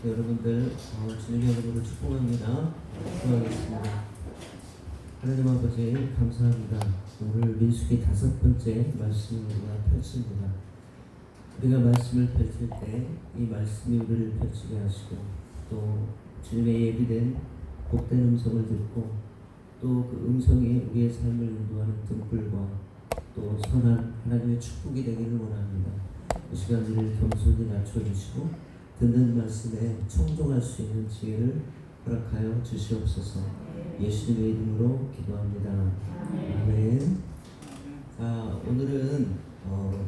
여러분들 주님의 이름으로 축복합니다. 기도하겠습니다. 하나님 아버지 감사합니다. 오늘 민수기 5번째 말씀을 우리가 펼칩니다. 우리가 말씀을 펼칠 때 이 말씀이 우리를 펼치게 하시고 또 주님의 예비된 복된 음성을 듣고 또 그 음성이 우리의 삶을 인도하는 등불과 또 선한 하나님의 축복이 되기를 원합니다. 이 시간 우리를 겸손히 낮춰주시고 듣는 말씀에 청종할 수 있는 지혜를 허락하여 주시옵소서. 예수님의 이름으로 기도합니다. 아멘. 오늘은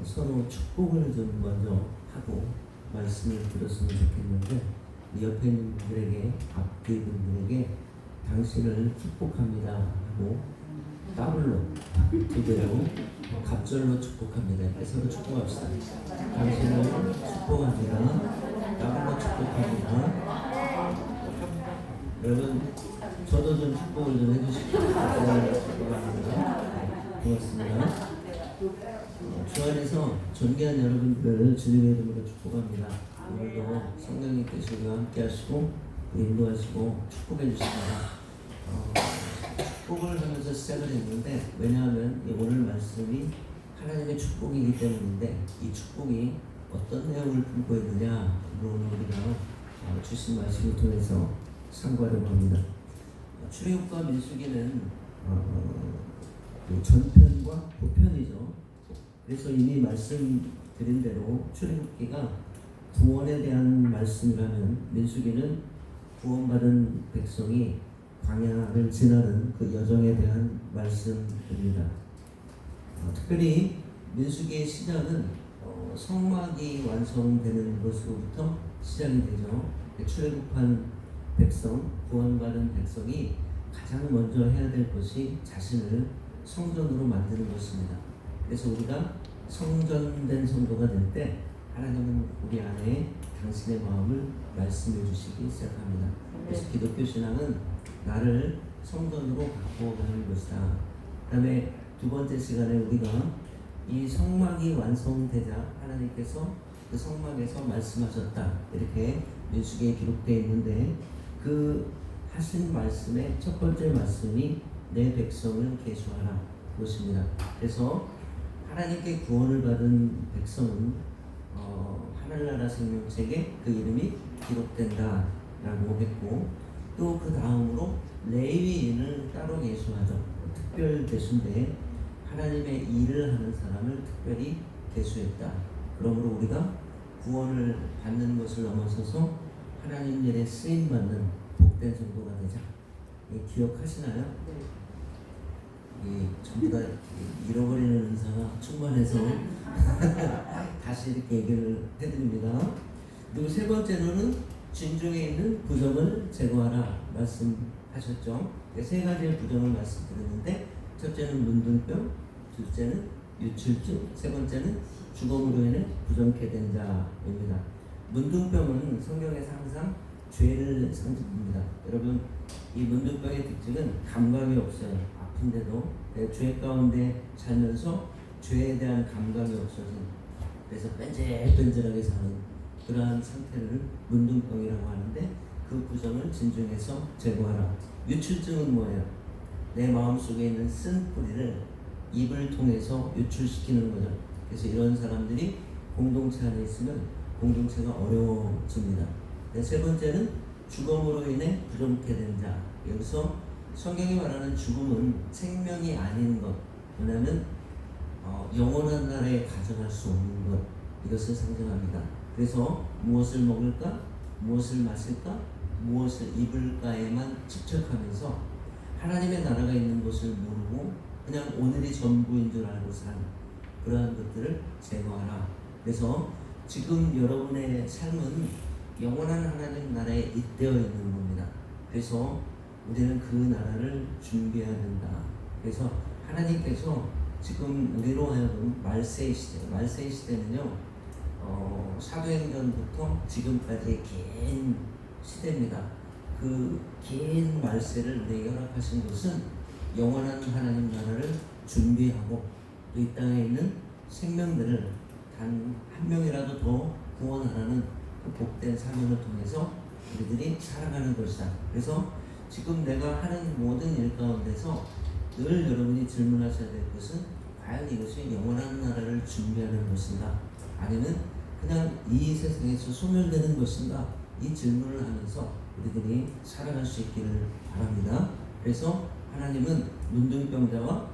서로 축복을 좀 먼저 하고 말씀을 들었으면 좋겠는데 옆에 있는 분들에게 앞뒤 분들에게 당신을 축복합니다 하고 더블로 두 배로 갑절로 축복합니다. 서로 축복합시다. 당신을 축복합니다. 더블로 축복합니다. 여러분 저도 좀 축복을 좀 해주시고 축복합니다. 고맙습니다. 주 안에서 존귀한 여러분들을 주님의 이름으로 축복합니다. 오늘도 성령님께서 우리와 함께 하시고 인도하시고 축복해 주십니다. 축복을 하면서 시작을 했는데 왜냐하면 오늘 말씀이 하나님의 축복이기 때문인데 이 축복이 어떤 내용을 품고 있느냐 오늘 우리가 주신 말씀을 통해서 상고하려고 합니다. 출애굽과 민수기는 전편과 후편이죠. 그래서 이미 말씀드린 대로 출애굽기가 구원에 대한 말씀이라면 민수기는 구원받은 백성이 광야를 지나는 그 여정에 대한 말씀입니다. 특별히 민수기의 시작은 성막이 완성되는 것으로부터 시작이 되죠. 출애굽한 백성, 구원받은 백성이 가장 먼저 해야 될 것이 자신을 성전으로 만드는 것입니다. 그래서 우리가 성전된 성도가 될 때 하나님은 우리 안에 당신의 마음을 말씀해 주시기 시작합니다. 그래서 기독교 신앙은 나를 성전으로 갖고 가는 것이다. 그 다음에 두 번째 시간에 우리가 이 성막이 완성되자 하나님께서 그 성막에서 말씀하셨다. 이렇게 민수기에 기록되어 있는데 그 하신 말씀의 첫 번째 말씀이 내 백성을 계수하라 그것입니다. 그래서 하나님께 구원을 받은 백성은 하늘나라 생명책에 그 이름이 기록된다라고 했고 또 그 다음으로 레위인을 따로 계수하죠. 특별 계수인데 하나님의 일을 하는 사람을 특별히 계수했다. 그러므로 우리가 구원을 받는 것을 넘어서서 하나님 일에 쓰임 받는 복된 성도가 되자. 기억하시나요? 전부 다 잃어버리는 은사가 충만해서 다시 이렇게 얘기를 해드립니다. 그리고 세 번째로는 진중에 있는 부정을 제거하라 말씀하셨죠. 세 가지의 부정을 말씀드렸는데 첫째는 문둥병, 둘째는 유출증, 세 번째는 죽음으로 인해 부정케 된 자입니다. 문둥병은 성경에서 항상 죄를 상징합니다. 여러분 이 문둥병의 특징은 감각이 없어요. 아픈데도 죄 가운데 살면서 죄에 대한 감각이 없어진 그래서 뺀질뺀질하게 사는 그러한 상태를 문둥병이라고 하는데 그 부정을 진중에서 제거하라. 유출증은 뭐예요? 내 마음속에 있는 쓴 뿌리를 입을 통해서 유출시키는 거죠. 그래서 이런 사람들이 공동체 안에 있으면 공동체가 어려워집니다. 세 번째는 죽음으로 인해 부정케 된 자. 여기서 성경이 말하는 죽음은 생명이 아닌 것, 왜냐하면 영원한 나라에 가져갈 수 없는 것, 이것을 상징합니다. 그래서 무엇을 먹을까, 무엇을 마실까, 무엇을 입을까에만 집착하면서 하나님의 나라가 있는 것을 모르고 그냥 오늘이 전부인 줄 알고 사는 그러한 것들을 제거하라. 그래서 지금 여러분의 삶은 영원한 하나님 나라에 잇대어 있는 겁니다. 그래서 우리는 그 나라를 준비해야 된다. 그래서 하나님께서 지금 우리로 하여금 말세의 시대는요 사도행전부터 지금까지의 긴 시대입니다. 그 긴 말세를 우리에게 허락하신 것은 영원한 하나님 나라를 준비하고 또 이 땅에 있는 생명들을 단 한 명이라도 더 구원하라는 그 복된 사명을 통해서 우리들이 살아가는 것이다. 그래서 지금 내가 하는 모든 일 가운데서 늘 여러분이 질문하셔야 될 것은 과연 이것이 영원한 나라를 준비하는 것인가, 아니면 그냥 이 세상에서 소멸되는 것인가, 이 질문을 하면서 우리들이 살아갈 수 있기를 바랍니다. 그래서 하나님은 문둥병자와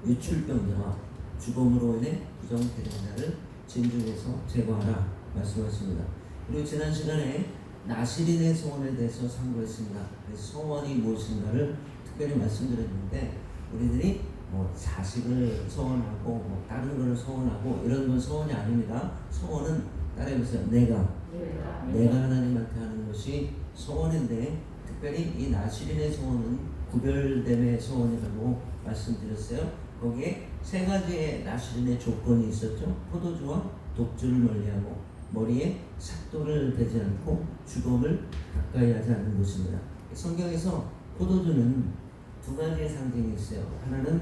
유출병자와 죽음으로 인해 부정되는 자를 진중에서 제거하라 말씀하십니다. 그리고 지난 시간에 나시린의 소원에 대해서 상고했습니다. 그래서 소원이 무엇인가를 특별히 말씀드렸는데, 우리들이 자식을 소원하고 다른 것을 소원하고 이런 건 소원이 아닙니다. 소원은 따라해보세요. 내가 하나님한테 하는 것이 소원인데, 특별히 이 나시린의 소원은 구별됨의 소원이라고 말씀드렸어요. 거기에 세 가지의 나시린의 조건이 있었죠. 포도주와 독주를 멀리하고 머리에 삭도를 대지 않고 죽음을 가까이 하지 않는 것입니다. 성경에서 포도주는 두 가지의 상징이 있어요. 하나는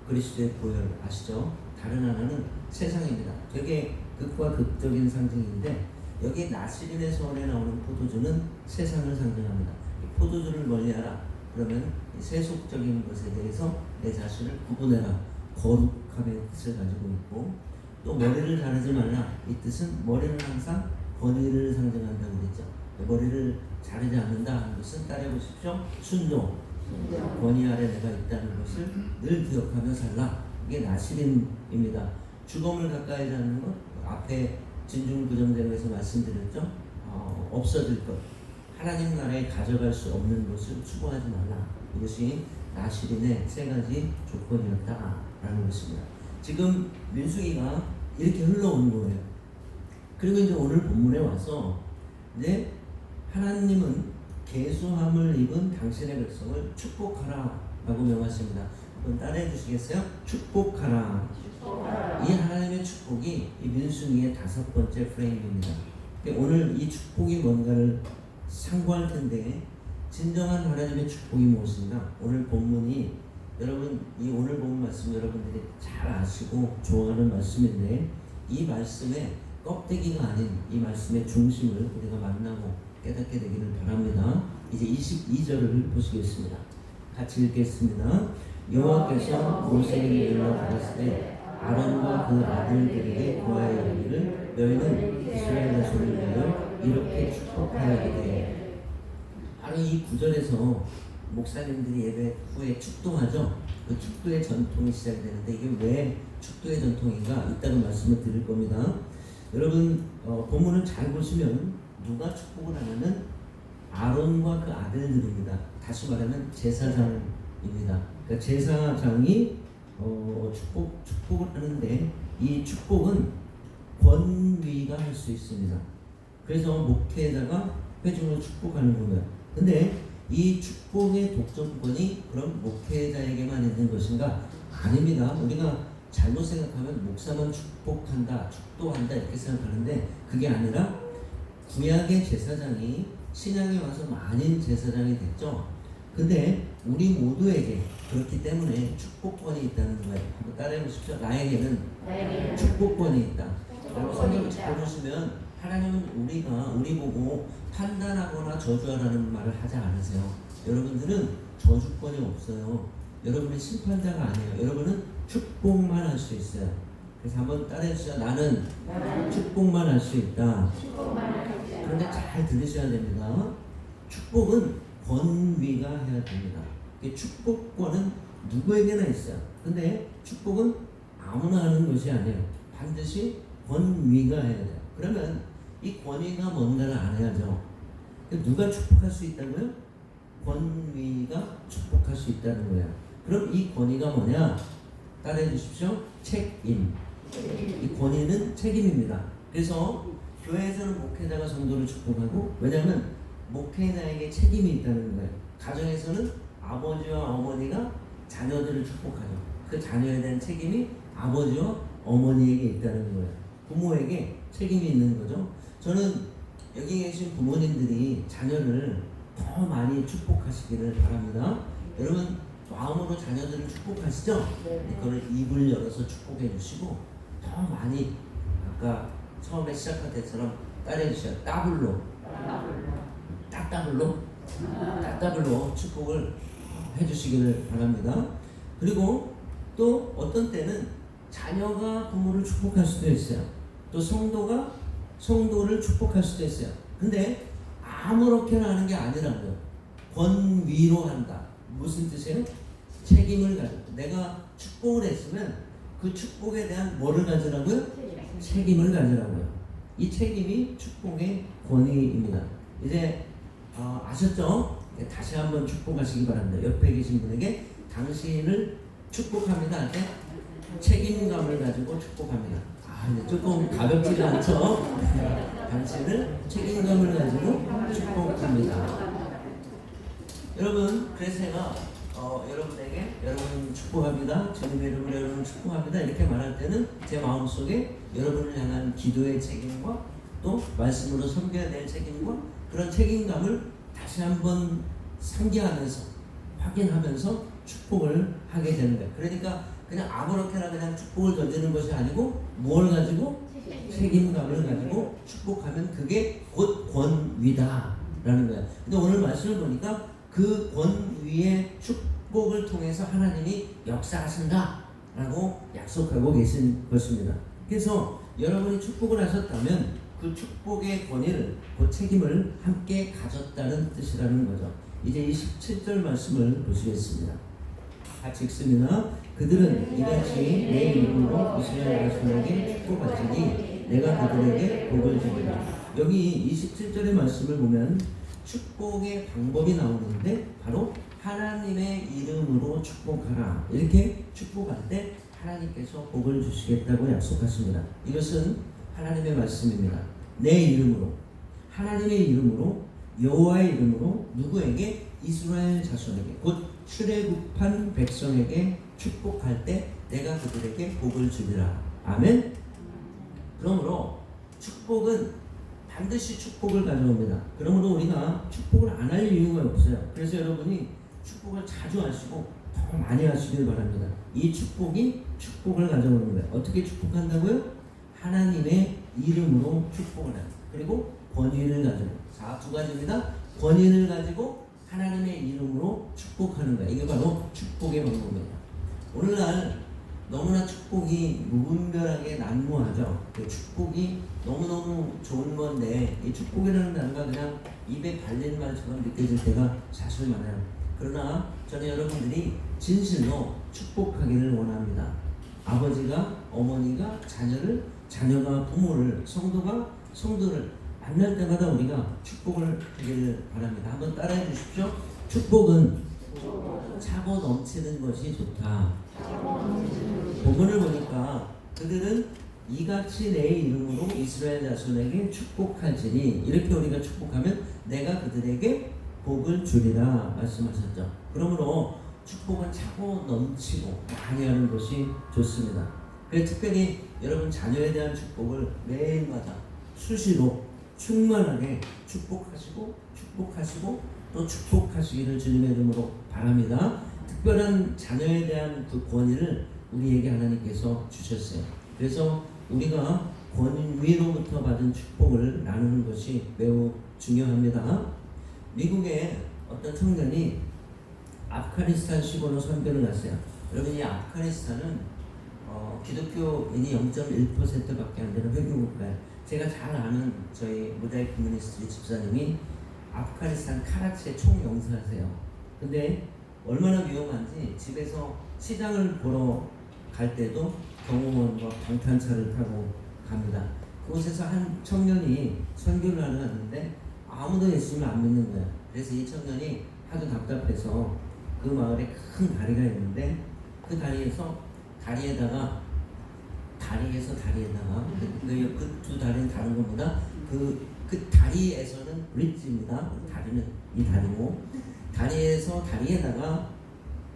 그리스도의 보혈 아시죠? 다른 하나는 세상입니다. 되게 극과 극적인 상징인데, 여기 나시린의 소원에 나오는 포도주는 세상을 상징합니다. 포도주를 멀리하라. 그러면 세속적인 것에 대해서 내 자신을 구분해라. 거룩함의 뜻을 가지고 있고, 또 머리를 자르지 말라. 이 뜻은 머리는 항상 권위를 상징한다고 그랬죠. 머리를 자르지 않는다 하는 것은 따라해보십시오. 순종. 권위 아래 내가 있다는 것을 늘 기억하며 살라. 이게 나시린입니다. 죽음을 가까이 하지 않는 것, 앞에 진중부정대로에서 말씀드렸죠. 없어질 것, 하나님 나라에 가져갈 수 없는 것을 추구하지 말라. 이것이 나시린의 세 가지 조건이었다라는 것입니다. 지금 민수기가 이렇게 흘러온 거예요. 그리고 이제 오늘 본문에 와서 이제 하나님은 계수함을 입은 당신의 백성을 축복하라 라고 명하십니다. 한번 따라해 주시겠어요? 축복하라. 이 하나님의 축복이 이 민수기의 5번째 프레임입니다. 오늘 이 축복이 뭔가를 상고할 텐데, 진정한 하나님의 축복이 무엇인가? 오늘 본문이 여러분, 이 오늘 본 말씀 여러분들이 잘 아시고 좋아하는 말씀인데, 이 말씀의 껍데기가 아닌 이 말씀의 중심을 우리가 만나고 깨닫게 되기를 바랍니다. 이제 22절을 보시겠습니다. 같이 읽겠습니다. 여호와께서 모세에게 일러 가라사대 때 아론과 그 아들들에게 고하여 이르기를 너희는 이스라엘 자손을 위하여 이렇게 축복하여야. 바로 이 구절에서 목사님들이 예배 후에 축도하죠. 그 축도의 전통이 시작되는데, 이게 왜 축도의 전통인가? 이따가 말씀을 드릴 겁니다. 여러분, 본문을 잘 보시면 누가 축복을 하냐면 아론과 그 아들들입니다. 다시 말하면 제사장입니다. 그러니까 제사장이 축복을 하는데, 이 축복은 권위가 할 수 있습니다. 그래서 목회자가 회중을 축복하는 겁니다. 근데 이 축복의 독점권이 그럼 목회자에게만 있는 것인가? 아닙니다. 우리가 잘못 생각하면 목사만 축복한다, 축도한다 이렇게 생각하는데, 그게 아니라 구약의 제사장이 신약에 와서 많은 제사장이 됐죠. 근데 우리 모두에게 그렇기 때문에 축복권이 있다는 거예요. 한번 따라해 보십시오. 나에게는 축복권이 있다. 여러분 성경을 잘 보시면 하나님은 우리 보고 판단하거나 저주하라는 말을 하지 않으세요. 여러분들은 저주권이 없어요. 여러분은 심판자가 아니에요. 여러분은 축복만 할 수 있어요. 그래서 한번 따라해 주세요. 나는 축복만 할 수 있다. 그런데 잘 들으셔야 됩니다. 축복은 권위가 해야 됩니다. 축복권은 누구에게나 있어요. 근데 축복은 아무나 하는 것이 아니에요. 반드시 권위가 해야 돼요. 그러면 이 권위가 뭔가를 알아야죠. 누가 축복할 수 있다고요? 권위가 축복할 수 있다는 거예요. 그럼 이 권위가 뭐냐? 따라해 주십시오. 책임. 이 권위는 책임입니다. 그래서 교회에서는 목회자가 성도를 축복하고, 왜냐하면 목회자에게 책임이 있다는 거예요. 가정에서는 아버지와 어머니가 자녀들을 축복하죠. 그 자녀에 대한 책임이 아버지와 어머니에게 있다는 거예요. 부모에게 책임이 있는 거죠. 저는 여기 계신 부모님들이 자녀를 더 많이 축복하시기를 바랍니다. 여러분 마음으로 자녀들을 축복하시죠? 그거를 입을 열어서 축복해 주시고 더 많이, 아까 처음에 시작할 때처럼 따라해 주셔요. 따블로. 따따블로 축복을 해주시기를 바랍니다. 그리고 또 어떤 때는 자녀가 부모를 축복할 수도 있어요. 또 성도가 성도를 축복할 수도 있어요. 근데 아무렇게나 하는 게 아니라고요. 권위로 한다. 무슨 뜻이에요? 책임을 가지고. 내가 축복을 했으면 그 축복에 대한 뭐를 가지라고요? 책임을 가지라고요. 이 책임이 축복의 권위입니다. 이제 아셨죠? 다시 한번 축복하시기 바랍니다. 옆에 계신 분에게 당신을 축복합니다 할 때 책임감을 가지고 축복합니다. 이제 조금 가볍지가 않죠? 당신을 책임감을 가지고 축복합니다. 여러분, 그래서 제가 여러분에게 여러분 축복합니다. 주님의 이름으로 여러분 축복합니다. 이렇게 말할 때는 제 마음속에 여러분을 향한 기도의 책임과 또 말씀으로 섬겨야 될 책임과 그런 책임감을 다시 한번 상기하면서 확인하면서 축복을 하게 되는 거예요. 그러니까 그냥 아무렇게나 그냥 축복을 던지는 것이 아니고 뭘 가지고? 책임감을 가지고 축복하면 그게 곧 권위다라는 거예요. 근데 오늘 말씀을 보니까 그 권위의 축복을 통해서 하나님이 역사하신다라고 약속하고 계신 것입니다. 그래서 여러분이 축복을 하셨다면 그 축복의 권위를, 그 책임을 함께 가졌다는 뜻이라는 거죠. 이제 27절 말씀을 보시겠습니다. 같이 읽습니다. 그들은 이같이 내 이름으로 이스라엘 자손에게 축복하시니 내가 그들에게 복을 주리라. 여기 27절의 말씀을 보면 축복의 방법이 나오는데 바로 하나님의 이름으로 축복하라. 이렇게 축복할 때 하나님께서 복을 주시겠다고 약속하십니다. 이것은 하나님의 말씀입니다. 내 이름으로, 하나님의 이름으로, 여호와의 이름으로 누구에게? 이스라엘 자손에게, 곧 출애굽한 백성에게 축복할 때 내가 그들에게 복을 주리라. 아멘. 그러므로 축복은 반드시 축복을 가져옵니다. 그러므로 우리가 축복을 안 할 이유가 없어요. 그래서 여러분이 축복을 자주 하시고 더 많이 하시길 바랍니다. 이 축복이 축복을 가져오는 거예요. 어떻게 축복한다고요? 하나님의 이름으로 축복을 해요. 그리고 권위를 가지고, 자, 두 가지입니다. 권위를 가지고 하나님의 이름으로 축복하는 거예요. 이게 바로 축복의 방법입니다. 오늘날 너무나 축복이 무분별하게 난무하죠. 그 축복이 너무너무 좋은 건데 이 축복이라는 단어가 그냥 입에 발린 말처럼 느껴질 때가 사실 많아요. 그러나 저는 여러분들이 진실로 축복하기를 원합니다. 아버지가 어머니가 자녀를, 자녀가 부모를, 성도가 성도를 만날 때마다 우리가 축복을 하기를 바랍니다. 한번 따라해 주십시오. 축복은 차고 넘치는 것이 좋다. 본문을 보니까 그들은 이같이 내 이름으로 이스라엘 자손에게 축복할지니, 이렇게 우리가 축복하면 내가 그들에게 복을 주리라 말씀하셨죠. 그러므로 축복은 차고 넘치고 많이 하는 것이 좋습니다. 그래서 특별히 여러분 자녀에 대한 축복을 매일마다 수시로 충만하게 축복하시고 또 축복하시기를 주님의 이름으로 바랍니다. 특별한 자녀에 대한 그 권위를 우리에게 하나님께서 주셨어요. 그래서 우리가 권위로부터 받은 축복을 나누는 것이 매우 중요합니다. 미국의 어떤 청년이 아프가니스탄 시골로 선교를 갔어요. 여러분, 이 아프가니스탄은 기독교인이 0.1%밖에 안 되는 회교국가예요. 제가 잘 아는 저희 모자이크 커뮤니스트 집사님이 아프가니스탄 카라치에 총영사하세요. 근데 얼마나 위험한지 집에서 시장을 보러 갈 때도 경호원과 방탄차를 타고 갑니다. 그곳에서 한 청년이 선교를 하러 갔는데 아무도 예수님을 안 믿는 거예요. 그래서 이 청년이 하도 답답해서 그 마을에 큰 다리가 있는데 그 다리에다가 그 두 다리는 다른 것보다 그 다리에서는 브릿지입니다. 다리는 이 다리고 다리에서 다리에다가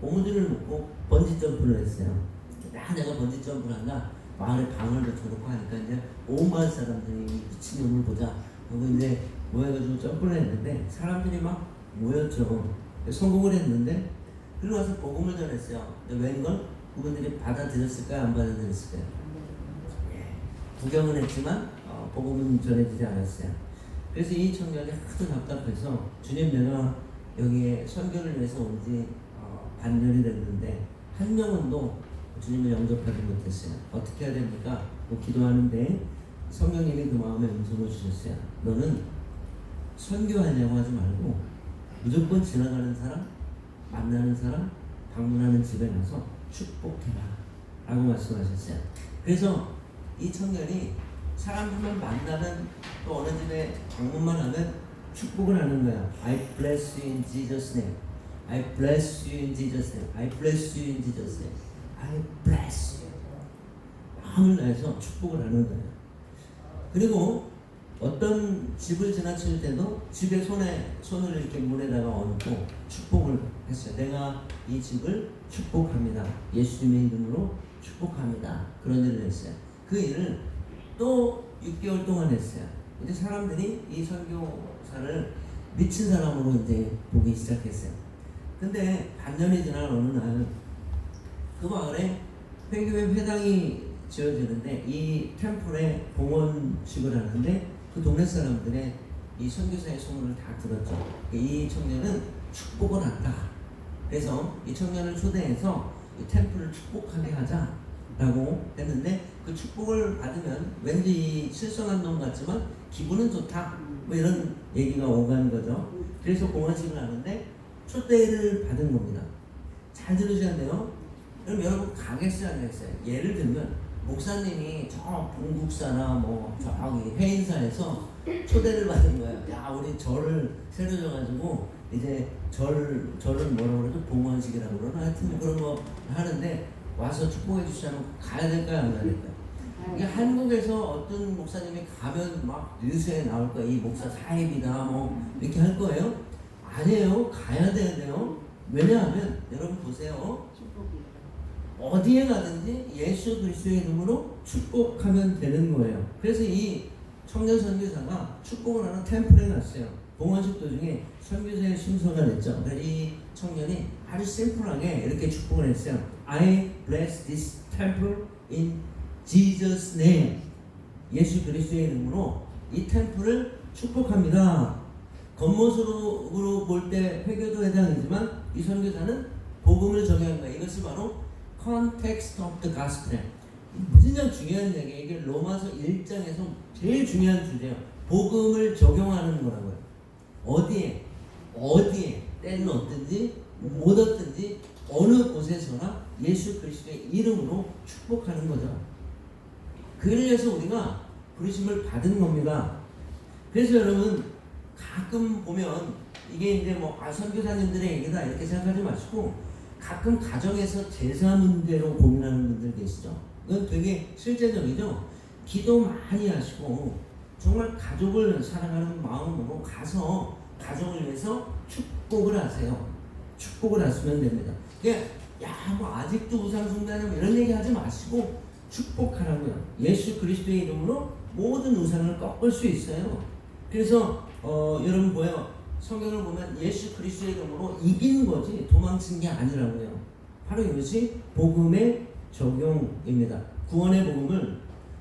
고무줄을 묶고 번지 점프를 했어요. 내가 번지 점프를 한다. 마을에 방을 붙여놓고 하니까 이제 온 마을 사람들이 미친놈을 보자 하고 이제 모여가지고 점프를 했는데 사람들이 막 모였죠. 성공을 했는데 그리고 와서 복음을 전했어요. 웬걸 그분들이 받아들였을까요? 안 받아들였을까요? 구경은 했지만 복음은 전해지지 않았어요. 그래서 이 청년이 하도 답답해서 주님 내가 여기에 선교를 위해서 온지 반년이 됐는데 한 명은도 주님을 영접하지 못했어요. 어떻게 해야 됩니까? 뭐 기도하는데 성령님이 그 마음에 음성을 주셨어요. 너는 선교하려고 하지 말고 무조건 지나가는 사람, 만나는 사람, 방문하는 집에 가서 축복해라 라고 말씀하셨어요. 그래서 이 청년이 사람들만 만나면 또 어느 집에 방문만 하면 축복을 하는 거야. I bless you in Jesus' name. I bless you in Jesus' name. I bless you in Jesus' name. I bless you. 마음을 다해서 축복을 하는 거예요. 그리고 어떤 집을 지나칠 때도 집에 손을 이렇게 문에다가 얹고 축복을 했어요. 내가 이 집을 축복합니다. 예수님의 이름으로 축복합니다. 그런 일을 했어요. 그 일을 또 6개월 동안 했어요. 이제 사람들이 이 선교사를 미친 사람으로 이제 보기 시작했어요. 근데 반년이 지난 어느 날 그 마을에 회교회 회당이 지어지는데 이 템플에 봉헌식을 하는데 그 동네 사람들의 이 선교사의 소문을 다 들었죠. 이 청년은 축복을 한다. 그래서 이 청년을 초대해서 이 템플을 축복하게 하자라고 했는데 그 축복을 받으면 왠지 실성한 놈 같지만 기분은 좋다. 뭐 이런 얘기가 오간 거죠. 그래서 봉헌식을 하는데 초대를 받은 겁니다. 잘 들으셔야 돼요. 그럼 여러분 가겠어요, 안 가겠어요? 예를 들면 목사님이 저 bun국사나 뭐 저기 회인사에서 초대를 받은 거예요. 야, 우리 절을 새로 져가지고 이제 절을 뭐라고 그러죠? 봉헌식이라고 그러나 하여튼 그런 거 하는데 와서 축복해 주시면 가야 될까요, 안 가야 될까요? 이게 한국에서 어떤 목사님이 가면 막 뉴스에 나올 거예요. 이 목사 사입이다 뭐 이렇게 할 거예요? 아니에요. 가야 돼요. 왜냐하면 여러분 보세요. 어디에 가든지 예수 그리스도의 이름으로 축복하면 되는 거예요. 그래서 이 청년 선교사가 축복을 하는 템플에 갔어요. 봉헌식 도중에 선교사의 순서가 됐죠. 그래서 이 청년이 아주 심플하게 이렇게 축복을 했어요. I bless this temple in Jesus' name. 예수 그리스도의 이름으로 이 템플을 축복합니다. 겉모습으로 볼 때 회교도 회당이지만 이 선교사는 복음을 적용한 거예요. 이것이 바로 context of the gospel. 무진장 중요한 얘기예요. 이게 로마서 1장에서 제일 중요한 주제예요. 복음을 적용하는 거라고요. 어디에 때는 어떤지 못 어떤지 어느 곳에서나 예수 그리스도의 이름으로 축복하는 거죠. 그를 위해서 우리가 부르심을 받은 겁니다. 그래서 여러분 가끔 보면 이게 이제 뭐 선교사님들의 얘기다 이렇게 생각하지 마시고 가끔 가정에서 제사 문제로 고민하는 분들 계시죠. 그건 되게 실제적이죠. 기도 많이 하시고 정말 가족을 사랑하는 마음으로 가서 가정을 위해서 축복을 하세요. 축복을 하시면 됩니다. 그러니까 뭐 아직도 우상숭배하는 이런 얘기 하지 마시고 축복하라고요. 예수 그리스도의 이름으로 모든 우상을 꺾을 수 있어요. 그래서 여러분 보여 성경을 보면 예수 그리스도의 이름으로 이긴 거지 도망친 게 아니라고요. 바로 이것이 복음의 적용입니다. 구원의 복음을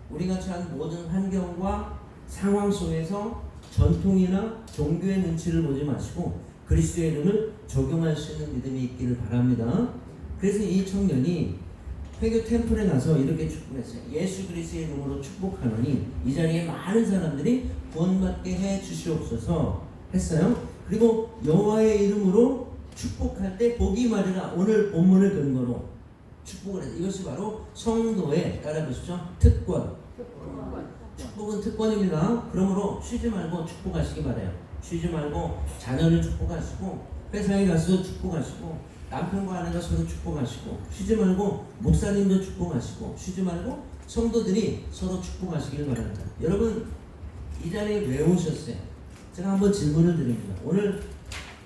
우리가 처한 모든 환경과 상황 속에서 전통이나 종교의 눈치를 보지 마시고 그리스도의 이름을 적용할 수 있는 믿음이 있기를 바랍니다. 그래서 이 청년이 회교 템플에 가서 이렇게 축복했어요. 예수 그리스도의 이름으로 축복하노니 이 자리에 많은 사람들이 구원받게 해 주시옵소서 했어요. 그리고 여호와의 이름으로 축복할 때 복이 말이라 오늘 본문을 근거로 축복을 했어요. 이것이 바로 성도의 따라보시죠. 특권. 축복은 특권입니다. 그러므로 쉬지 말고 축복하시기 바라요. 쉬지 말고 자녀를 축복하시고 회사에 가서 축복하시고 남편과 아내가 서로 축복하시고 쉬지 말고 목사님도 축복하시고 쉬지 말고 성도들이 서로 축복하시길 바랍니다. 여러분 이 자리에 왜 오셨어요? 제가 한번 질문을 드립니다. 오늘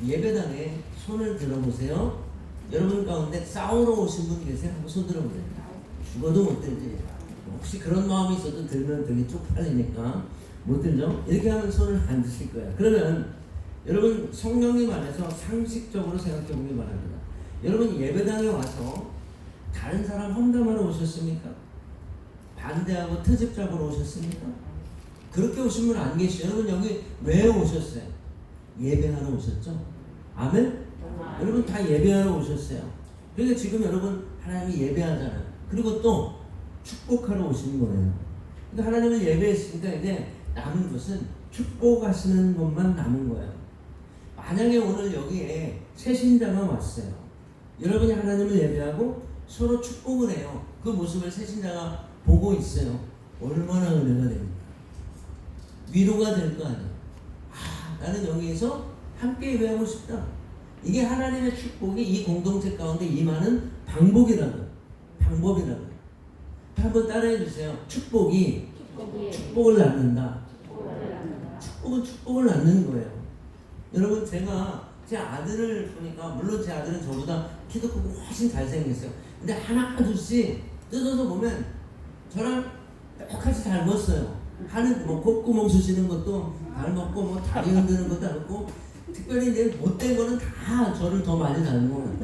예배당에 손을 들어보세요. 여러분 가운데 싸우러 오신 분 계세요? 한번 손 들어보세요. 죽어도 못 들지. 혹시 그런 마음이 있어도 들면 되게 쪽팔리니까 못 들죠? 이렇게 하면 손을 안 드실 거예요. 그러면 여러분 성령님 안에서 상식적으로 생각해 보기 바랍니다. 여러분 예배당에 와서 다른 사람 험담하러 오셨습니까? 반대하고 트집 잡으러 오셨습니까? 그렇게 오신 분 안 계시죠? 여러분 여기 왜 오셨어요? 예배하러 오셨죠? 아멘? 여러분 다 예배하러 오셨어요. 그러니까 지금 여러분 하나님이 예배하잖아요. 그리고 또 축복하러 오시는 거예요. 그러니까 하나님을 예배했으니까 이제 남은 것은 축복하시는 것만 남은 거예요. 만약에 오늘 여기에 새 신자가 왔어요. 여러분이 하나님을 예배하고 서로 축복을 해요. 그 모습을 새 신자가 보고 있어요. 얼마나 은혜가 됩니까? 위로가 될 거 아니에요. 아, 나는 여기에서 함께 예배하고 싶다. 이게 하나님의 축복이 이 공동체 가운데 임하는 방법이라고요. 한번 따라해 주세요. 축복이 축복을 낳는다. 축복은 축복을 낳는 거예요. 여러분 제가 제 아들을 보니까 물론 제 아들은 저보다 키도 크고 훨씬 잘생겼어요. 근데 하나 둘씩 뜯어서 보면 저랑 똑같이 닮았어요. 하는 뭐 콧구멍 쑤시는 것도 닮았고 뭐 다리 흔드는 것도 닮았고 특별히 내 못된 거는 다 저를 더 많이 닮고.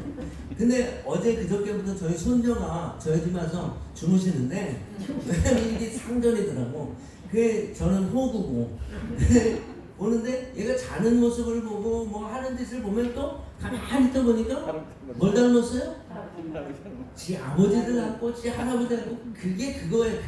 근데 어제 그저께부터 저희 손녀가 저희 집 와서 주무시는데 왜냐면 이게 상전이더라고. 그게 저는 호구고 보는데 얘가 자는 모습을 보고 뭐 하는 짓을 보면 또 가만히 또 보니까 뭘 닮았어요? 지 아버지를 닮고 지 할아버지 닮고 그게 그거예요.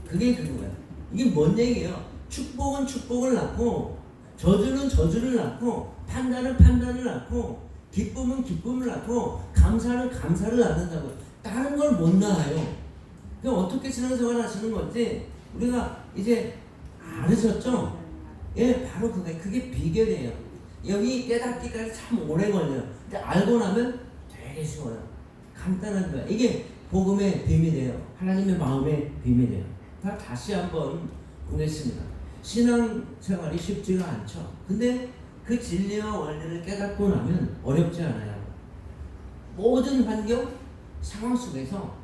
그게 그거야. 이게 뭔 얘기예요? 축복은 축복을 낳고 저주는 저주를 낳고 판단은 판단을 낳고 기쁨은 기쁨을 낳고 감사는 감사를 낳는다고. 다른 걸 못 낳아요. 그럼 어떻게 신앙생활 하시는 건지 우리가 이제 알으셨죠? 예, 바로 그게 비결이에요. 여기 깨닫기까지 참 오래 걸려요. 근데 알고 나면 되게 쉬워요. 간단한 거야. 이게 복음의 비밀이에요. 하나님의 마음의 비밀이에요. 다시 한번 보겠습니다. 신앙생활이 쉽지가 않죠. 근데 그 진리와 원리를 깨닫고 나면 어렵지 않아요. 모든 환경, 상황 속에서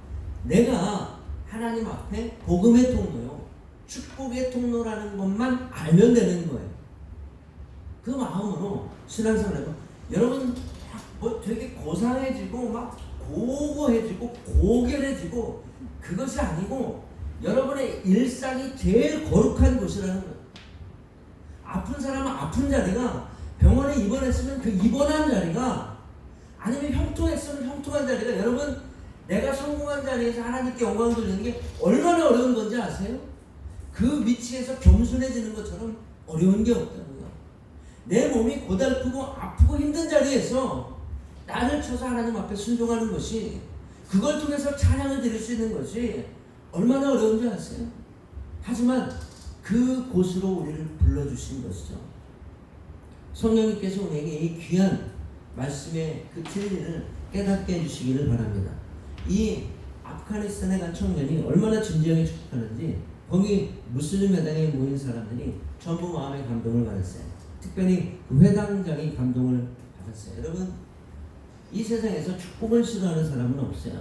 내가 하나님 앞에 복음의 통로요, 축복의 통로라는 것만 알면 되는 거예요. 그 마음으로 신앙생활을 여러분 뭐 되게 고상해지고 막 고고해지고 고결해지고 그것이 아니고 여러분의 일상이 제일 거룩한 곳이라는 거예요. 아픈 사람은 아픈 자리가, 병원에 입원했으면 그 입원한 자리가, 아니면 형통했으면 형통한 자리가, 여러분 내가 성공한 자리에서 하나님께 영광 돌리는 게 얼마나 어려운 건지 아세요? 그 위치에서 겸손해지는 것처럼 어려운 게 없다고요. 내 몸이 고달프고 아프고 힘든 자리에서 나를 쳐서 하나님 앞에 순종하는 것이, 그걸 통해서 찬양을 드릴 수 있는 것이 얼마나 어려운지 아세요? 하지만 그 곳으로 우리를 불러주신 것이죠. 성령님께서 우리에게 이 귀한 말씀의 그 진리를 깨닫게 해주시기를 바랍니다. 이 아프가니스탄에 간 청년이 얼마나 진지하게 축복하는지 거기 무슬림 회당에 모인 사람들이 전부 마음의 감동을 받았어요. 특별히 그 회당장이 감동을 받았어요. 여러분 이 세상에서 축복을 싫어하는 사람은 없어요.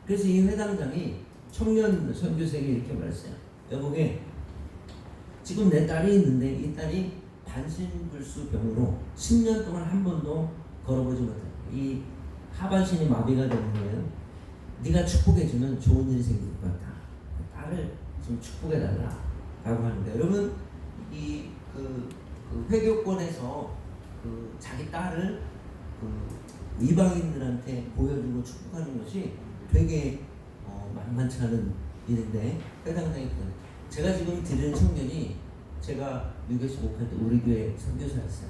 그래서 이 회당장이 청년 선교사에게 이렇게 말했어요. 여보게, 지금 내 딸이 있는데 이 딸이 반신불수병으로 10년 동안 한 번도 걸어보지 못해요. 이 하반신이 마비가 되는 거예요. 네가 축복해주면 좋은 일이 생길 것 같아. 딸을 좀 축복해달라 라고 하는데, 여러분 이 그 회교권에서 그 자기 딸을 그 이방인들한테 보여주고 축복하는 것이 되게 만만치 않은 일인데, 회당장이 제가 지금 드리는 청년이 제가 미국에서 목할 때 우리 교회 선교사였어요.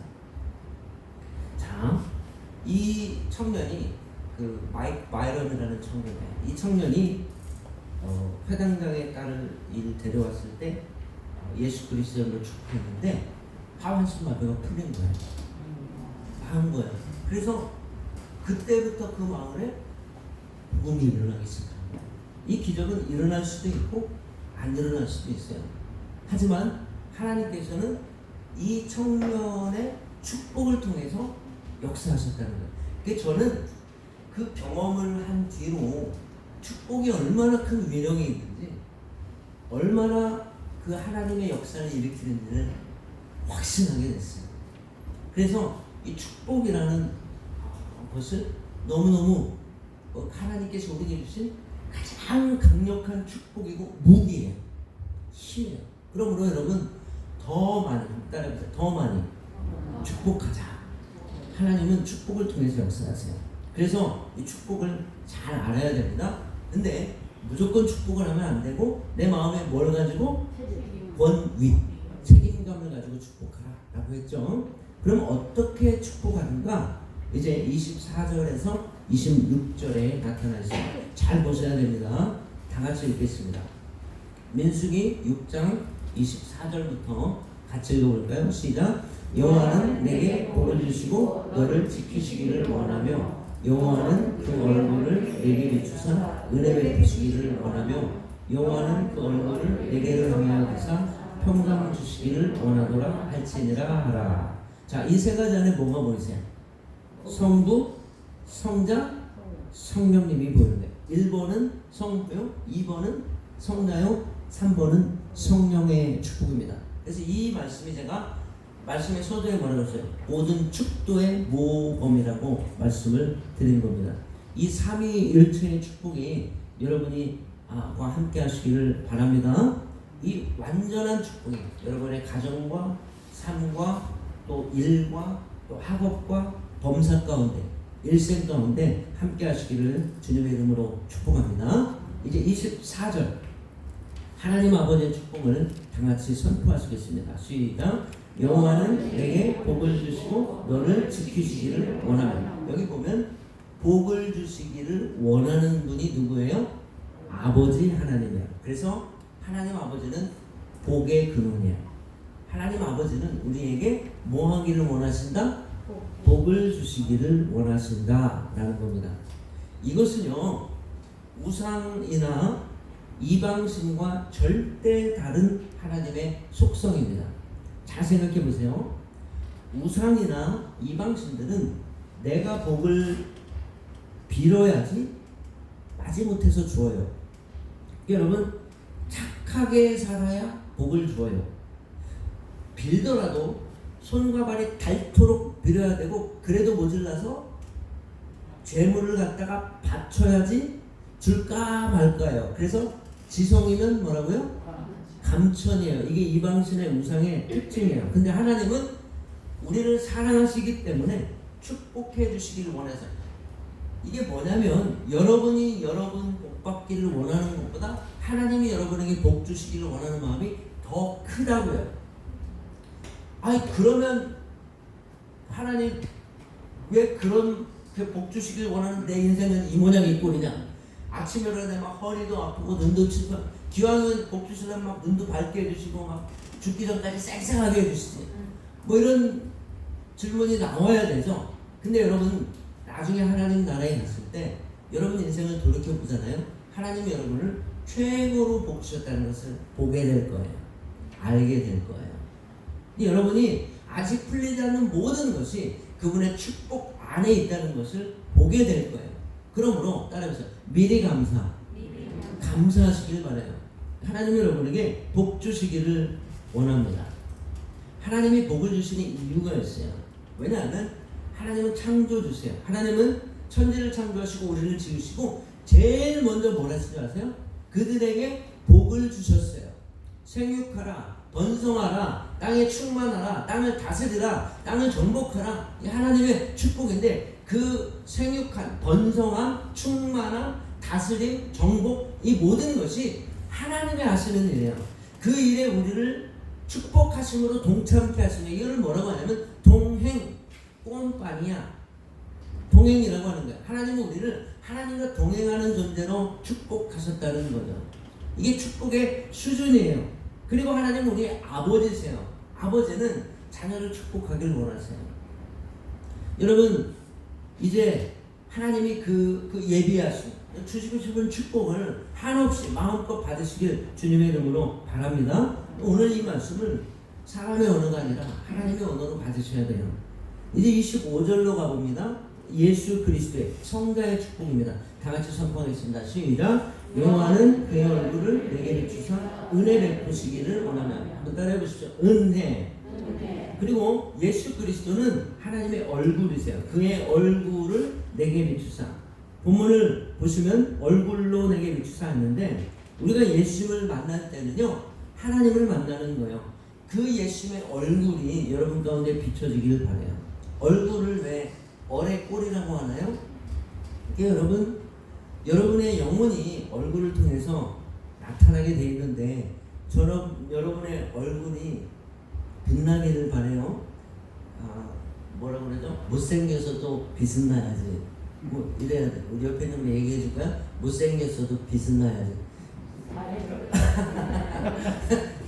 자, 이 청년이 그 마이런이라는 청년이에요. 이 청년이 회당장의 딸을 데려왔을 때 예수 그리스도로 축복했는데 하반신 마비가 풀린 거예요. 나은 거예요. 그래서 그때부터 그 마을에 복음이 일어나기 시작합니다. 이 기적은 일어날 수도 있고 안 일어날 수도 있어요. 하지만 하나님께서는 이 청년의 축복을 통해서 역사하셨다는 거예요. 그래서 저는 그 경험을 한 뒤로 축복이 얼마나 큰 위력이 있는지, 얼마나 그 하나님의 역사를 일으키는지를 확신하게 됐어요. 그래서 이 축복이라는 것을 너무너무 하나님께서 우리에게 주신 가장 강력한 축복이고 무기예요. 힘이에요. 그러므로 여러분 더 많이 따라해보세요. 더 많이 축복하자. 하나님은 축복을 통해서 역사하세요. 그래서 이 축복을 잘 알아야 됩니다. 근데 무조건 축복을 하면 안 되고 내 마음에 뭘 가지고 권위, 책임감을 가지고 축복하라 라고 했죠. 그럼 어떻게 축복하는가? 이제 24절에서 26절에 나타나 있습니다. 잘 보셔야 됩니다. 다 같이 읽겠습니다. 민수기 6장 24절부터 같이 읽어볼까요? 시작. 여호와는 내게 복을 주시고 너를 지키시기를 원하며 여호와는 그 얼굴을 내게 비추사 은혜 베푸시기를 원하며 여호와는 그 얼굴을 내게로 향하여 드사 평강 주시기를 원하노라 할지니라 하라. 자, 이 세 가지 안에 뭐가 보이세요? 성부, 성자, 성령님이 보이는데 1번은 성부요, 2번은 성자요, 3번은 성령의 축복입니다. 그래서 이 말씀이 제가 말씀의 소도에 뭐라고 했어요? 모든 축도의 모범이라고 말씀을 드린 겁니다. 이 삼위일체의 축복이 여러분이 함께 하시기를 바랍니다. 이 완전한 축복이 여러분의 가정과 삶과 또 일과 또 학업과 범사 가운데 일생 가운데 함께 하시기를 주님의 이름으로 축복합니다. 이제 24절 하나님 아버지의 축복을 다같이 선포하시겠습니다. 시작. 여호와는 내게 복을 주시고 너를 지키시기를 원하며. 여기 보면 복을 주시기를 원하는 분이 누구예요? 아버지 하나님이에요. 그래서 하나님 아버지는 복의 근원이에요. 하나님 아버지는 우리에게 뭐 하기를 원하신다? 복을 주시기를 원하신다 라는 겁니다. 이것은요 우상이나 이방신과 절대 다른 하나님의 속성입니다. 잘 생각해 보세요. 우상이나 이방신들은 내가 복을 빌어야지 마지못해서 주어요. 여러분 착하게 살아야 복을 주어요. 빌더라도 손과 발이 닳도록 빌어야 되고 그래도 모질라서 재물을 갖다가 바쳐야지 줄까 말까요. 그래서 지성이면 뭐라고요? 감천이에요. 이게 이방신의 우상의 특징이에요. 근데 하나님은 우리를 사랑하시기 때문에 축복해 주시기를 원해서 이게 뭐냐면 여러분이 여러분 복 받기를 원하는 것보다 하나님이 여러분에게 복 주시기를 원하는 마음이 더 크다고요. 그러면 하나님 왜 그런 복 주시길 원하는 내 인생은 이 모양이 꼴이냐? 아침에 일어나 막 허리도 아프고 눈도 치고 기왕은 복 주시려면 막 눈도 밝게 해주시고 막 죽기 전까지 쌩쌩하게 해주시지. 뭐 이런 질문이 나와야 되죠. 근데 여러분 나중에 하나님 나라에 갔을 때 여러분 인생을 돌이켜 보잖아요. 하나님이 여러분을 최고로 복 주셨다는 것을 보게 될 거예요. 알게 될 거예요. 여러분이 아직 풀리지 않는 모든 것이 그분의 축복 안에 있다는 것을 보게 될 거예요. 그러므로 따라해보세요. 미리 감사하시길 바라요. 하나님이 여러분에게 복 주시기를 원합니다. 하나님이 복을 주시는 이유가 있어요. 왜냐하면 하나님은 창조주세요. 하나님은 천지를 창조하시고 우리를 지으시고 제일 먼저 뭘 하시지 아세요? 그들에게 복을 주셨어요. 생육하라, 번성하라, 땅에 충만하라, 땅을 다스리라, 땅을 정복하라. 이 하나님의 축복인데 그 생육한, 번성함, 충만함, 다스림, 정복 이 모든 것이 하나님이 하시는 일이에요. 그 일에 우리를 축복하심으로 동참케 하시는 이걸 뭐라고 하냐면 동행, 꼼빠니야 동행이라고 하는 거예요. 하나님은 우리를 하나님과 동행하는 존재로 축복하셨다는 거죠. 이게 축복의 수준이에요. 그리고 하나님은 우리의 아버지세요. 아버지는 자녀를 축복하길 원하세요. 여러분 이제 하나님이 그 예비하신 주시고 싶은 축복을 한없이 마음껏 받으시길 주님의 이름으로 바랍니다. 오늘 이 말씀을 사람의 언어가 아니라 하나님의 언어로 받으셔야 돼요. 이제 25절로 가봅니다. 예수 그리스도의 성자의 축복입니다. 다 같이 선포하겠습니다. 시작. 여호와는 그의 얼굴을 내게 비추사 은혜 베푸시기를 원하며. 한번 따라해 보십시오. 은혜. 그리고 예수 그리스도는 하나님의 얼굴이세요. 그의 얼굴을 내게 비추사. 본문을 보시면 얼굴로 내게 비추사 했는데 우리가 예수님을 만날 때는요 하나님을 만나는 거예요. 그 예수님의 얼굴이 여러분 가운데 비춰지길 바라요. 얼굴을 왜 얼의 꼴이라고 하나요? 이게 여러분의 영혼이 얼굴을 통해서 나타나게 돼 있는데 여러분의 얼굴이 빛나기를 바라요. 뭐라고 그러죠? 못생겨서도 빛은 나야지. 뭐 이래야 돼. 우리 옆에 있는 분 얘기해 줄 거야? 못생겼어도 빛은 나야지.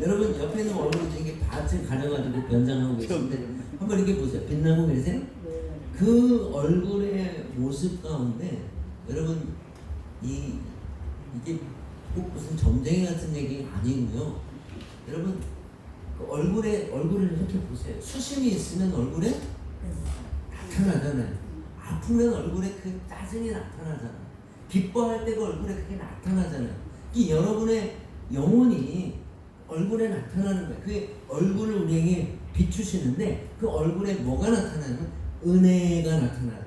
여러분 옆에 있는 얼굴이 되게 바짝 가려가지고 변장하고 계신데 한번 이렇게 보세요. 빛나고 계세요? 그 얼굴의 모습 가운데 여러분 이게 꼭 무슨 점쟁이 같은 얘기 아니고요. 여러분 그 얼굴을 이렇게 보세요. 수심이 있으면 얼굴에 나타나잖아요. 아프면 얼굴에 그 짜증이 나타나잖아요. 기뻐할 때가 얼굴에 그게 나타나잖아요. 이 여러분의 영혼이 얼굴에 나타나는 거예요. 그 얼굴을 우리에게 비추시는데 그 얼굴에 뭐가 나타나냐면 은혜가 나타나요.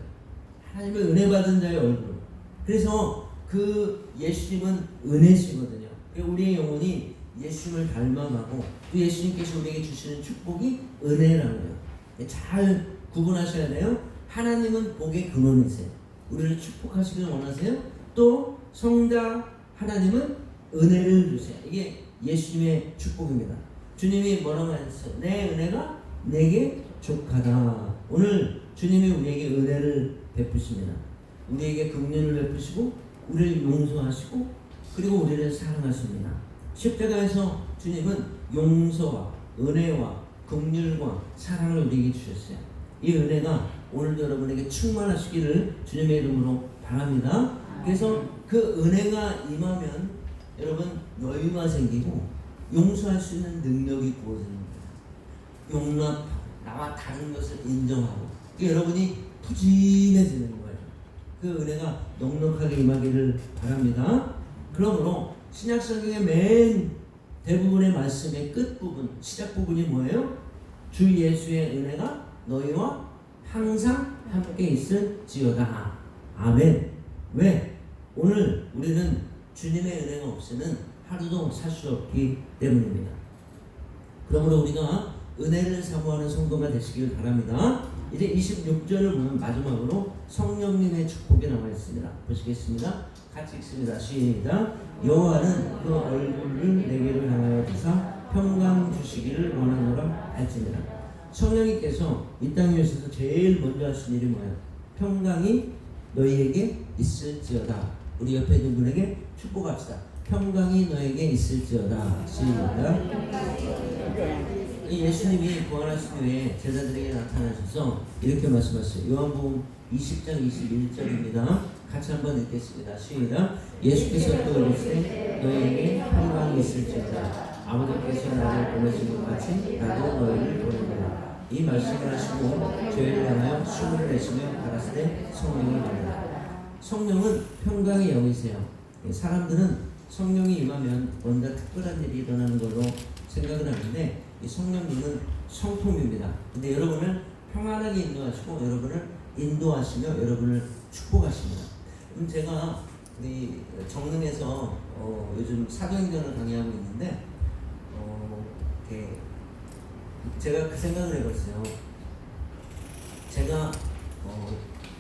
하나님의 은혜 받은 자의 얼굴. 그래서 그 예수님은 은혜시거든요. 우리의 영혼이 예수님을 닮아가고 또 예수님께서 우리에게 주시는 축복이 은혜라고요. 잘 구분하셔야 돼요. 하나님은 복의 근원이세요. 우리를 축복하시길 원하세요. 또 성자 하나님은 은혜를 주세요. 이게 예수님의 축복입니다. 주님이 뭐라고 하셨어요? 내 은혜가 내게 족하다. 오늘 주님이 우리에게 은혜를 베푸십니다. 우리에게 긍휼을 베푸시고 우리를 용서하시고 그리고 우리를 사랑하십니다. 십자가에서 주님은 용서와 은혜와 긍휼과 사랑을 우리에게 주셨어요. 이 은혜가 오늘도 여러분에게 충만하시기를 주님의 이름으로 바랍니다. 그래서 그 은혜가 임하면 여러분 여유가 생기고 용서할 수 있는 능력이 부어집니다. 용납하고 나와 다른 것을 인정하고 여러분이 푸짐해지는 거예요. 그 은혜가 넉넉하게 임하기를 바랍니다. 그러므로 신약성경의 맨 대부분의 말씀의 끝부분, 시작 부분이 뭐예요? 주 예수의 은혜가 너희와 항상 함께 있을지어다. 아멘. 왜? 오늘 우리는 주님의 은혜가 없이는 하루도 살 수 없기 때문입니다. 그러므로 우리가 은혜를 사모하는 성도가 되시길 바랍니다. 이제 26절을 보면 마지막으로 성령님의 축복이 남아 있습니다. 보시겠습니다. 같이 읽습니다. 시작. 여호와는 그 얼굴을 내게로 향하여 주사 평강 주시기를 원하노라 할지니라. 성령님께서 이 땅에 오셔서 제일 먼저 하신 일이 뭐예요? 평강이 너희에게 있을지어다. 우리 옆에 있는 분에게 축복합시다. 평강이 너에게 있을지어다. 시작. 예수님이 부활하신 후에 제자들에게 나타나셔서 이렇게 말씀하셨어요. 요한복음 20장 21절입니다. 같이 한번 읽겠습니다. 시작. 예수께서 또 이르시되 너희에게 평강이 있을지어다. 아버지께서 나를 보내신 것 같이 나도 너희를 보내노라. 이 말씀을 하시고 저희를 향하여 숨을 내쉬며 가라사대 성령을 받으라. 성령은 평강의 영이세요. 사람들은 성령이 임하면 뭔가 특별한 일이 일어나는 걸로 생각을 하는데 이 성령님은 성품입니다. 근데 여러분을 평안하게 인도하시고 여러분을 인도하시며 여러분을 축복하십니다. 제가 우리 정릉에서 요즘 사도행전을 강의하고 있는데 제가 그 생각을 해봤어요. 제가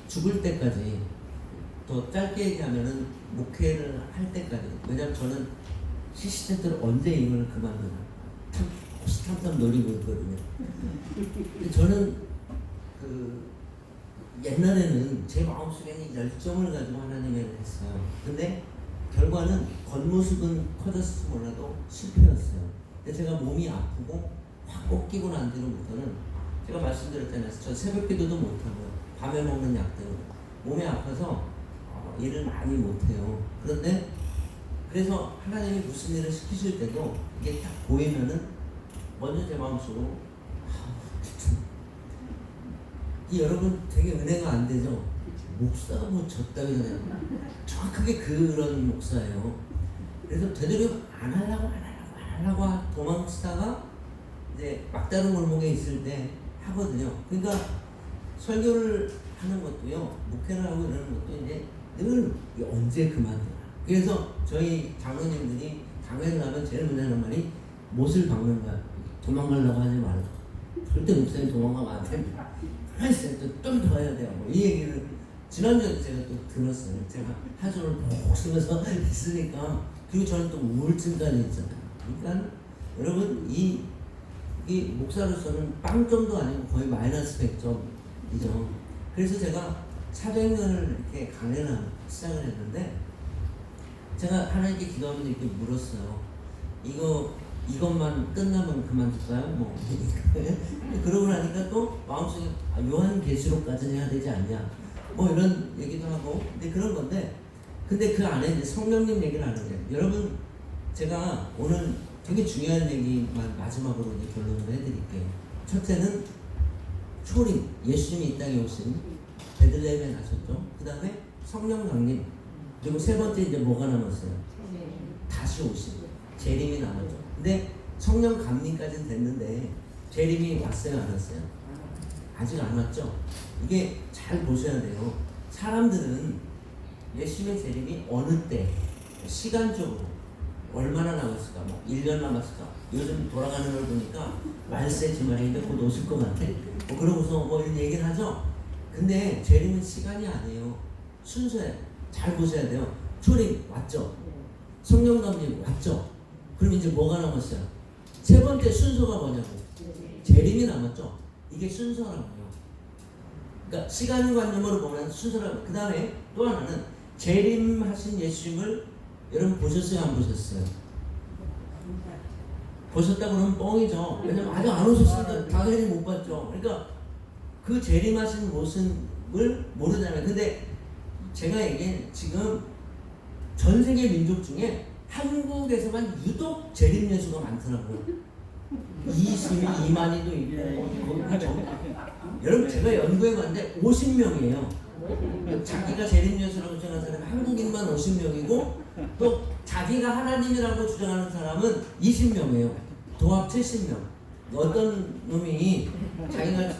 죽을 때까지 더 짧게 얘기하면은 목회를 할 때까지, 왜냐면 저는 시시때때로 언제 이걸 그만두나 탐탐 노리고 있거든요. 근데 저는 옛날에는 제 마음속에는 열정을 가지고 하나님의 일을 했어요. 근데 결과는 겉모습은 커졌을지 몰라도 실패였어요. 근데 제가 몸이 아프고 확 꺾이고 난 뒤로부터는 제가 말씀드렸잖아요. 저 새벽 기도도 못하고요. 밤에 먹는 약들 몸이 아파서 일을 많이 못해요. 그런데 그래서 하나님이 무슨 일을 시키실 때도 이게 딱 보이면은 먼저 제 마음속으로 이 여러분 되게 은혜가 안 되죠? 목사가 뭐 졌다고 하잖아요. 정확하게 그런 목사예요. 그래서 되도록 안 하려고 도망치다가 이제 막다른 골목에 있을 때 하거든요. 그러니까 설교를 하는 것도요, 목회를 하고 이러는 것도 이제 늘 언제 그만두나. 그래서 저희 장로님들이 강회를 하면 제일 먼저 하는 말이 못을 박는 거야. 도망가려고 하지 말라. 절대 목사님 도망가면 안 됩니다. 하나님 좀 더 해야 돼요. 이 얘기를 지난주에 제가 또 들었어요. 제가 하루를 푹 쓰면서 있으니까. 그리고 저는 또 우울증까지 있잖아요. 그러니까 여러분 이 목사로서는 빵점도 아니고 거의 마이너스 100점이죠. 그래서 제가 400년을 이렇게 강연을 시작을 했는데 제가 하나님께 기도하면서 이렇게 물었어요. 이것만 끝나면 그만둘까요? 뭐 그러고 나니까 또 마음속에 요한계시록까지는 해야 되지 않냐? 뭐 이런 얘기도 하고 근데 그런 건데 근데 그 안에 이제 성령님 얘기를 하는 거예요. 여러분 제가 오늘 되게 중요한 얘기만 마지막으로 이제 결론을 해드릴게요. 첫째는 초림, 예수님이 이 땅에 오신 베들레헴에 나셨죠. 그 다음에 성령 강림, 그리고 세 번째 이제 뭐가 남았어요? 다시 오신 재림이 남았죠. 근데 성령 강림까지는 됐는데 재림이 왔어요, 안 왔어요? 아직 안 왔죠. 이게 잘 보셔야 돼요. 사람들은 예수님의 재림이 어느 때, 시간적으로 얼마나 남았을까? 뭐 1년 남았을까? 요즘 돌아가는 걸 보니까 말세 주말인데 곧 오실 것 같아. 뭐 그러고서 뭐 이런 얘기를 하죠. 근데 재림은 시간이 아니에요. 순서에 잘 보셔야 돼요. 초림 왔죠. 성령 강림 왔죠. 그럼 이제 뭐가 남았어요? 세 번째 순서가 뭐냐고? 재림이 남았죠. 이게 순서라고요. 그러니까 시간관념으로 보면 순서라고. 그 다음에 또 하나는 재림하신 예수님을 여러분 보셨어요? 안 보셨어요? 보셨다 그러면 뻥이죠. 왜냐면 아직 안 오셨으니까 당연히 못 봤죠. 그러니까 그 재림하신 모습을 모르잖아요. 근데 제가 얘기한 지금 전 세계 민족 중에 한국에서만 유독 재림 예수가 많더라고요. 22만이도 있고 여러분 제가 연구해봤는데 50명이에요. 자기가 재림 예수라고 주장하는 사람이 한국인만 50명이고 또 자기가 하나님이라고 주장하는 사람은 20명이에요. 도합 70명. 어떤 놈이 자기가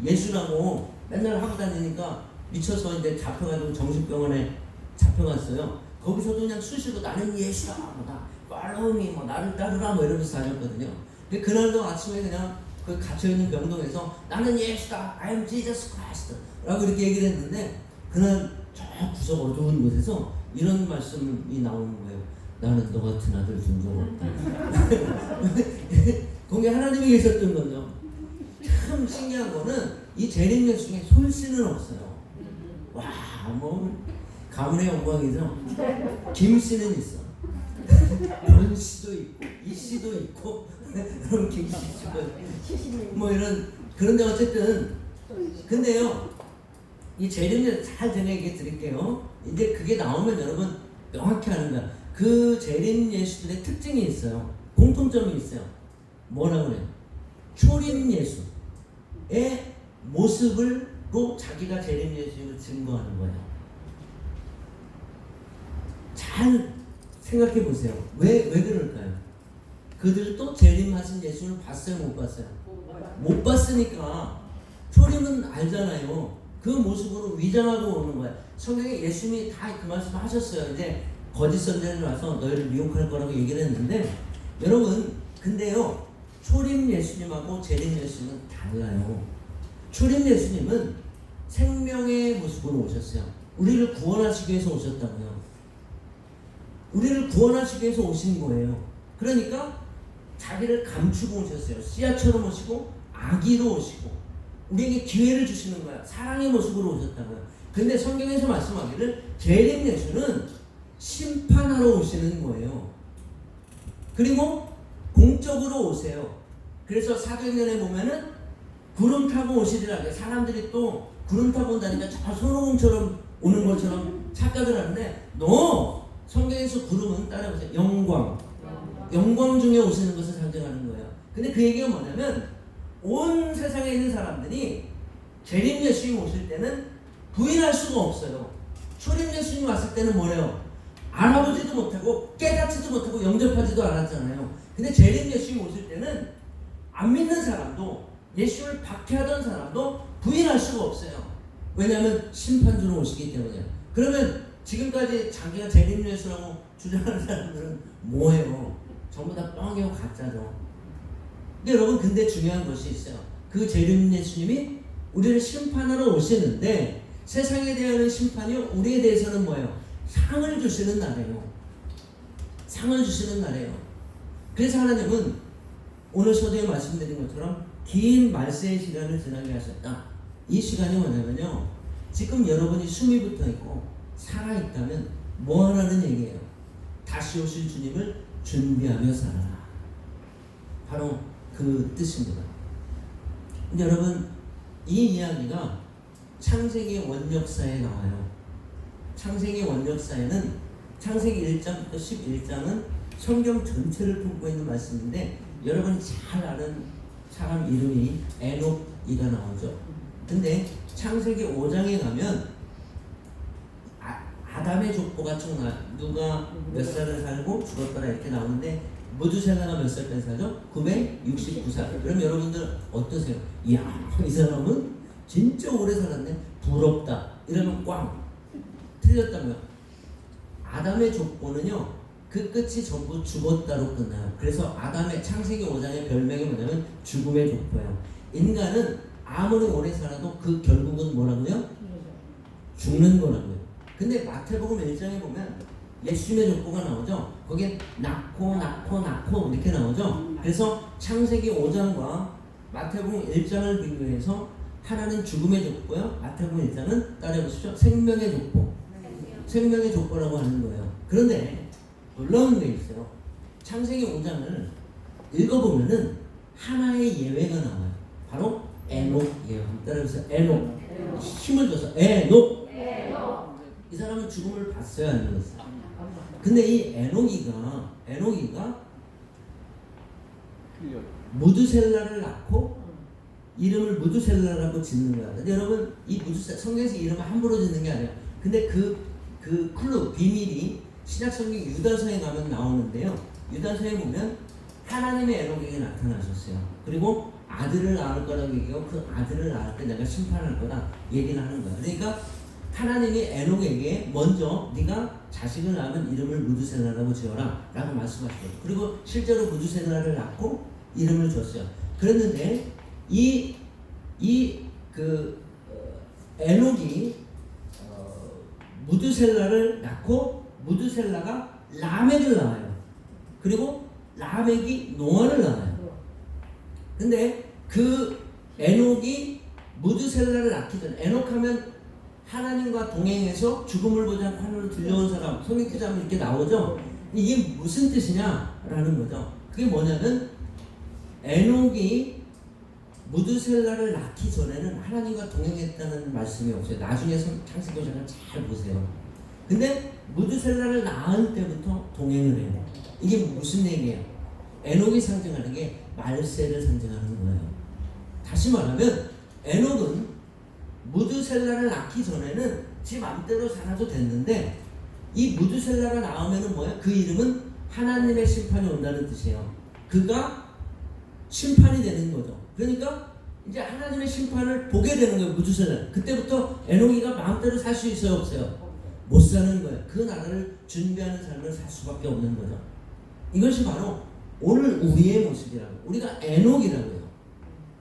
예수라고 맨날 하고 다니니까 미쳐서 이제 잡혀가지고 정신병원에 잡혀갔어요. 거기서도 그냥 수시로 나는 예수다, 나 팔로우미, 나를 따르라 뭐 이러면서 다녔거든요. 근데 그날도 아침에 그냥 그 갇혀있는 병동에서 나는 예수다, I am Jesus Christ 라고 이렇게 얘기를 했는데 그날 저 구석 어두운 곳에서 이런 말씀이 나오는 거예요. 나는 너 같은 아들 준 적 없다. 거기 하나님이 계셨던 거죠. 참 신기한 거는 이 재림 예수에 솔씨는 없어요. 와, 뭐 가문의 영광이죠. 김 씨는 있어. 권 씨도 있고, 이 씨도 있고, 그럼 김 씨도 뭐 이런 그런데 어쨌든 근데요 이 재림을 잘 제가 얘기 드릴게요. 이제 그게 나오면 여러분 명확히 아는 거야. 그 재림 예수들의 특징이 있어요. 공통점이 있어요. 뭐라고 그래요? 초림 예수의 모습으로 자기가 재림 예수를 증거하는 거예요. 잘 생각해 보세요. 왜 그럴까요? 그들도 재림하신 예수를 봤어요, 못 봤어요? 못 봤으니까 초림은 알잖아요. 그 모습으로 위장하고 오는 거야. 성경에 예수님이 다 그 말씀 하셨어요. 이제 거짓 선자를 와서 너희를 미혹할 거라고 얘기를 했는데 여러분 근데요 초림 예수님하고 재림 예수님은 달라요. 초림 예수님은 생명의 모습으로 오셨어요. 우리를 구원하시기 위해서 오셨다고요. 우리를 구원하시기 위해서 오신 거예요. 그러니까 자기를 감추고 오셨어요. 씨앗처럼 오시고 아기로 오시고 우리에게 기회를 주시는 거야. 사랑의 모습으로 오셨다고요. 근데 성경에서 말씀하기를 재림 예수는 심판하러 오시는 거예요. 그리고 공적으로 오세요. 그래서 사도행전에 보면은 구름 타고 오시더라고요. 사람들이 또 구름 타고 온다니까 저 손오공처럼 오는 것처럼 착각을 하는데 성경에서 구름은 따라보세요. 영광 중에 오시는 것을 상징하는 거예요. 근데 그 얘기가 뭐냐면 온 세상에 있는 사람들이 재림 예수님 오실 때는 부인할 수가 없어요. 초림 예수님 왔을 때는 뭐래요? 알아보지도 못하고 깨닫지도 못하고 영접하지도 않았잖아요. 근데 재림 예수님 오실 때는 안 믿는 사람도 예수를 박해하던 사람도 부인할 수가 없어요. 왜냐하면 심판주로 오시기 때문이에요. 그러면 지금까지 자기가 재림 예수라고 주장하는 사람들은 뭐예요? 전부 다 뻥이고 가짜죠. 근데 여러분, 근데 중요한 것이 있어요. 그 재림 예수님이 우리를 심판하러 오시는데 세상에 대한 심판이요, 우리에 대해서는 뭐예요? 상을 주시는 날이에요. 상을 주시는 날이에요. 그래서 하나님은 오늘 서두에 말씀드린 것처럼 긴 말세의 시간을 지나게 하셨다. 이 시간이 뭐냐면요, 지금 여러분이 숨이 붙어 있고 살아있다면 뭐 하라는 얘기예요? 다시 오실 주님을 준비하며 살아라. 바로 그 뜻입니다. 근데 여러분, 이 이야기가 창세기 원역사에 나와요. 창세기 원역사에는 창세기 1장부터 11장은 성경 전체를 품고 있는 말씀인데, 여러분이 잘 아는 사람 이름이 에녹이가 나오죠. 근데 창세기 5장에 가면 아담의 족보가 쭉 나와요. 누가 몇 살을 살고 죽었더라 이렇게 나오는데, 무두셀라가 몇 살까지 살죠? 969살. 그럼 여러분들 어떠세요? 이야, 이 사람은 진짜 오래 살았네. 부럽다. 이러면 꽝. 틀렸다고요. 아담의 족보는요, 그 끝이 전부 죽었다로 끝나요. 그래서 아담의 창세기 5장의 별명이 뭐냐면 죽음의 족보예요. 인간은 아무리 오래 살아도 그 결국은 뭐라고요? 죽는 거라고요. 근데 마태복음 1장에 보면 예수님의 족보가 나오죠. 거기에 낳고 이렇게 나오죠. 그래서 창세기 5장과 마태복음 1장을 비교해서 하나는 죽음의 족보요, 마태복음 1장은 따라해보시죠. 생명의 족보. 생명의 족보라고 하는 거예요. 그런데 놀라운 게 있어요. 창세기 5장을 읽어보면은 하나의 예외가 나와요. 바로 에녹이에요. 따라해보세요. 에녹. 힘을 줘서 에녹. 이 사람은 죽음을 봤어요, 안 봤어요? 근데 이 에녹이가 무두셀라를 낳고 이름을 무두셀라라고 짓는 거야. 근데 여러분, 이 무두셀라, 성경에서 이름을 함부로 짓는 게 아니에요. 근데 그 클루, 비밀이 신약성경 유다서에 가면 나오는데요. 유다서에 보면 하나님의 에녹에게 나타나셨어요. 그리고 아들을 낳을 거라고 얘기하고, 그 아들을 낳을 때 내가 심판할 거다 얘기를 하는 거야. 그러니까 하나님이 에녹에게 먼저 네가 자식을 낳으면 이름을 무두셀라라고 지어라 라고 말씀하셨어요. 그리고 실제로 무두셀라를 낳고 이름을 줬어요. 그랬는데 에녹이 무두셀라를 낳고 무두셀라가 라멕을 낳아요. 그리고 라멕이 노아를 낳아요. 근데 그 에녹이 무두셀라를 낳기 전에, 에녹하면 하나님과 동행해서 죽음을 보지 않고 하늘로 들려온 사람, 성경 기자면 이렇게 나오죠. 이게 무슨 뜻이냐라는 거죠. 그게 뭐냐면 에녹이 무두셀라를 낳기 전에는 하나님과 동행했다는 말씀이 없어요. 나중에 창세기 5장을 잘 보세요. 근데 무두셀라를 낳은 때부터 동행을 해요. 이게 무슨 얘기예요? 에녹이 상징하는 게 말세를 상징하는 거예요. 다시 말하면 에녹은 무두셀라를 낳기 전에는 지 맘대로 살아도 됐는데, 이 무두셀라가 나오면은 뭐야? 그 이름은 하나님의 심판이 온다는 뜻이에요. 그가 심판이 되는 거죠. 그러니까 이제 하나님의 심판을 보게 되는 거예요, 무두셀라. 그때부터 에녹이가 마음대로 살 수 있어요, 없어요? 못 사는 거예요. 그 나라를 준비하는 삶을 살 수밖에 없는 거죠. 이것이 바로 오늘 우리의 모습이라고, 우리가 에녹이라고요.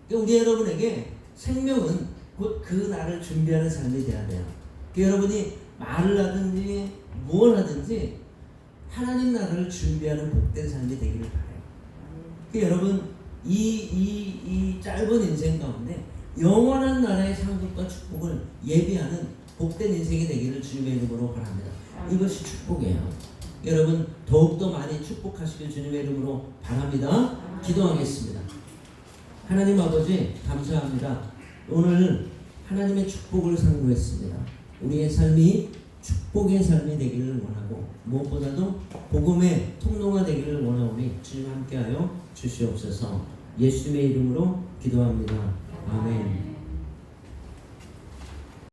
그러니까 우리 여러분에게 생명은 곧 그 날을 준비하는 삶이 돼야 돼요. 여러분이 말을 하든지 무엇을 하든지 하나님 나라를 준비하는 복된 삶이 되기를 바라요. 여러분, 이 짧은 인생 가운데 영원한 나라의 상급과 축복을 예비하는 복된 인생이 되기를 주님의 이름으로 바랍니다. 이것이 축복이에요. 여러분, 더욱더 많이 축복하시길 주님의 이름으로 바랍니다. 기도하겠습니다. 하나님 아버지, 감사합니다. 오늘 하나님의 축복을 상고했습니다. 우리의 삶이 축복의 삶이 되기를 원하고, 무엇보다도 복음의 통로가 되기를 원하오니 주님 함께하여 주시옵소서. 예수님의 이름으로 기도합니다. 아멘.